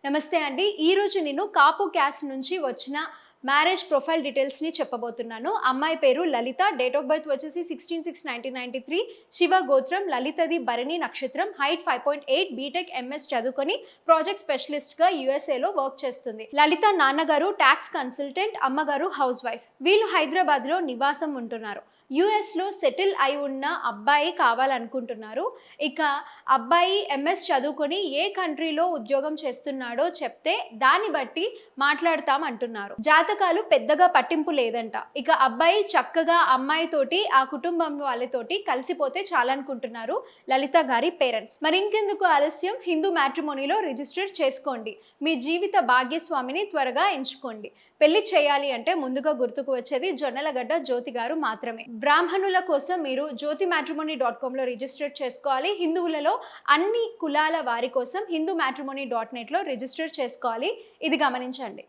నమస్తే అండి. ఈరోజు నేను కాపు క్యాస్ట్ నుంచి వచ్చిన మ్యారేజ్ ప్రొఫైల్ డీటెయిల్స్‌ని చెప్పబోతున్నాను. అమ్మాయి పేరు లలిత. డేట్ ఆఫ్ బర్త్ వచ్చేసి 16/6/1993. శివ గోత్రం. లలితది భరణి నక్షత్రం. హైట్ 5.8. బీటెక్ ఎంఎస్ చదువుకొని ప్రాజెక్ట్ స్పెషలిస్ట్‌గా యూఎస్ఏలో వర్క్ చేస్తుంది. లలిత నాన్నగారు టాక్స్ కన్సల్టెంట్, అమ్మగారు హౌస్ వైఫ్. వీళ్ళు హైదరాబాద్‌లో నివాసం ఉంటున్నారు. యూఎస్‌లో సెటిల్ అయి ఉన్న అబ్బాయి కావాలనుకుంటున్నారు. ఇక అబ్బాయి ఎంఎస్ చదువుకొని ఏ కంట్రీలో ఉద్యోగం చేస్తున్నాడో చెప్తే దాన్ని బట్టి మాట్లాడతాం అంటున్నారు. జాతకాలు పెద్దగా పట్టింపు లేదంట. ఇక అబ్బాయి చక్కగా అమ్మాయితోటి ఆ కుటుంబం వాళ్ళతోటి కలిసిపోతే చాలనుకుంటున్నారు లలిత గారి పేరెంట్స్. మరి ఇంకెందుకు ఆలస్యం, హిందూ మ్యాట్రిమోనీలో రిజిస్టర్ చేసుకోండి. మీ జీవిత భాగ్యస్వామిని త్వరగా ఎంచుకోండి. పెళ్లి చేయాలి అంటే ముందుగా గుర్తుకు వచ్చేది జొన్నలగడ్డ జ్యోతి గారు మాత్రమే. బ్రాహ్మణుల కోసం మీరు jyotimatrimony.comలో రిజిస్టర్ చేసుకోవాలి. హిందువులలో అన్ని కులాల వారి కోసం hindumatrimony.netలో రిజిస్టర్ చేసుకోవాలి. ఇది గమనించండి.